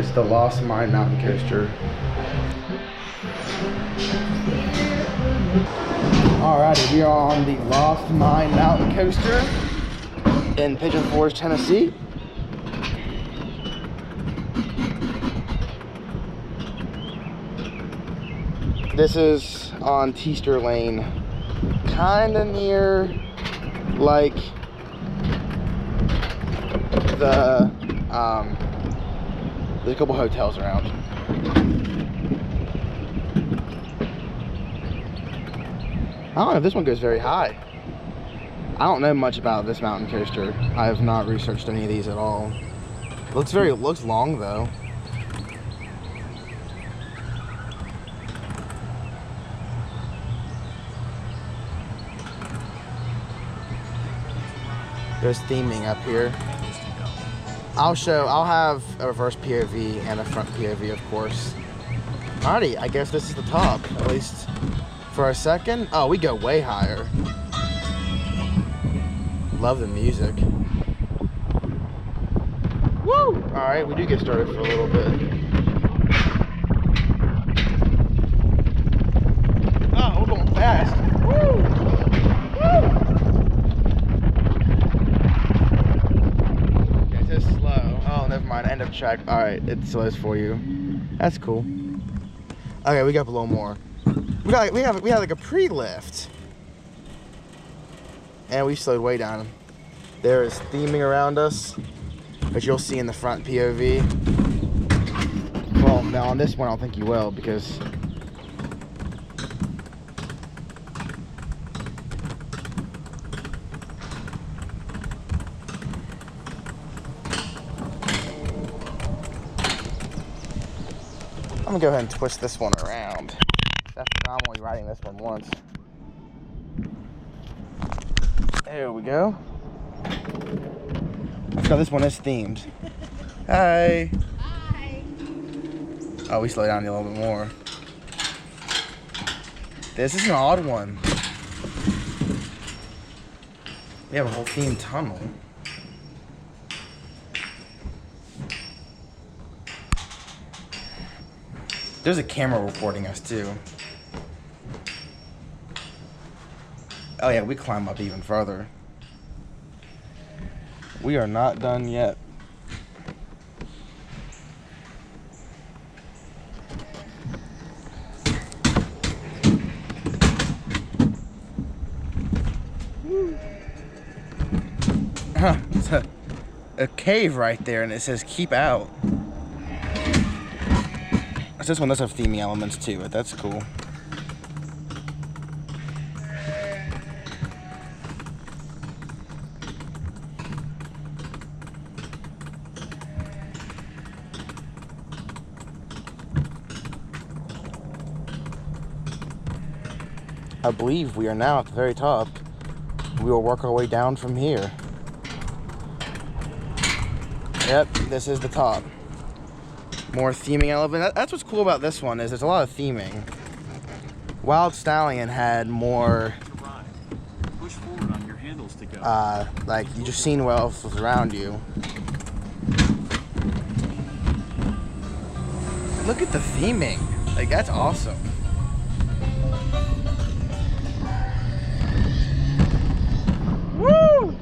is the Lost Mine Mountain Coaster. Alrighty, we are on the Lost Mine Mountain Coaster in Pigeon Forge, Tennessee. This is on Teaster Lane, kind of near like there's a couple hotels around. I don't know if this one goes very high. I don't know much about this mountain coaster. I have not researched any of these at all. Looks long though. There's theming up here. I'll have a reverse POV and a front POV, of course. Alrighty, I guess this is the top, at least for a second. Oh, we go way higher. Love the music. Woo! Alright, we do get started for a little bit. Oh, we're going fast. Woo! Woo! Okay, it says slow. Oh, never mind. End of track. Alright, it slows for you. That's cool. Okay, we got a little more. We have like a pre-lift. And we slowed way down. There is theming around us, which you'll see in the front POV. Well, now on this one, I don't think you will, because I'm gonna go ahead and twist this one around. I'm only riding this one once. There we go. I forgot this one is themed. Hi. Hi. Oh, we slow down a little bit more. This is an odd one. We have a whole themed tunnel. There's a camera recording us too. Oh yeah, we climb up even further. We are not done yet. It's a cave right there, and it says keep out. This one does have theming elements too, but that's cool. I believe we are now at the very top. We will work our way down from here. Yep, this is the top. More theming element. That's what's cool about this one, is there's a lot of theming. Wild Stallion had more, push forward on your handles to go. like you just seen what else was around you. Look at the theming. Like, that's awesome. Woo!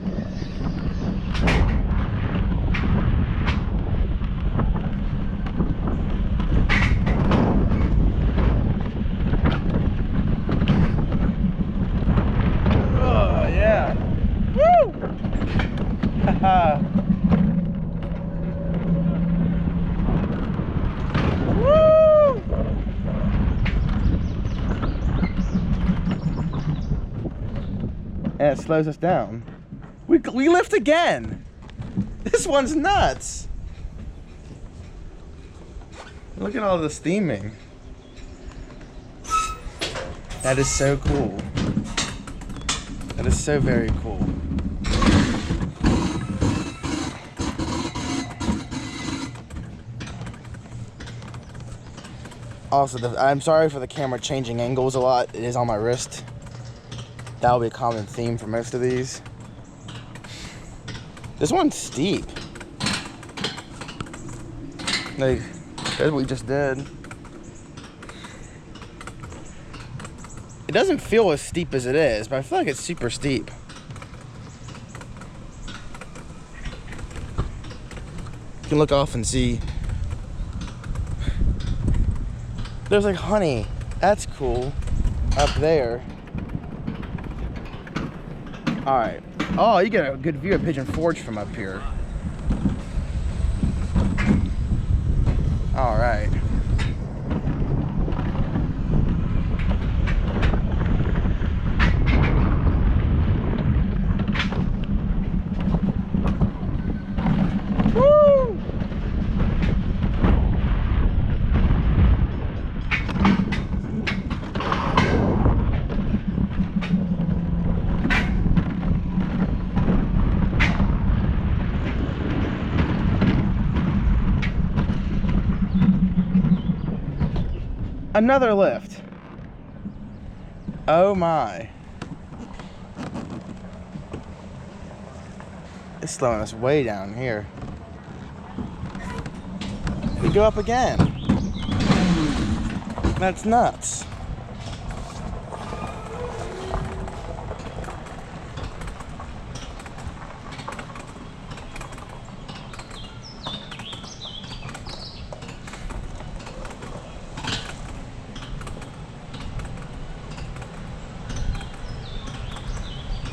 Oh, yeah. Woo! Haha. Woo! And it slows us down. We lift again. This one's nuts. Look at all this theming. That is so cool. That is so very cool. Also, I'm sorry for the camera changing angles a lot. It is on my wrist. That will be a common theme for most of these. This one's steep. Like, that's what we just did. It doesn't feel as steep as it is, but I feel like it's super steep. You can look off and see. There's like honey. That's cool. Up there. Alright. Oh, you get a good view of Pigeon Forge from up here. Alright. Woo! Another lift. Oh my. It's slowing us way down here. We go up again. That's nuts.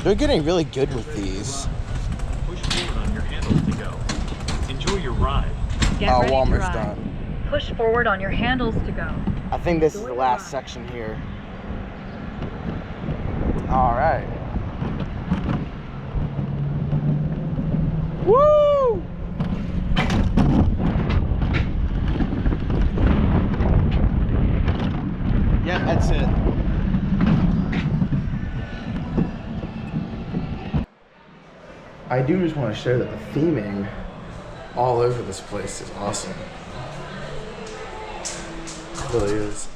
They're getting really good with these. Push forward on your handles to go. Enjoy your ride. Get ready to Walmer's ride. done. Push forward on your handles to go. I think this is the last section here. All right. Woo! Yeah, that's it. I do just want to show that the theming all over this place is awesome. It really is.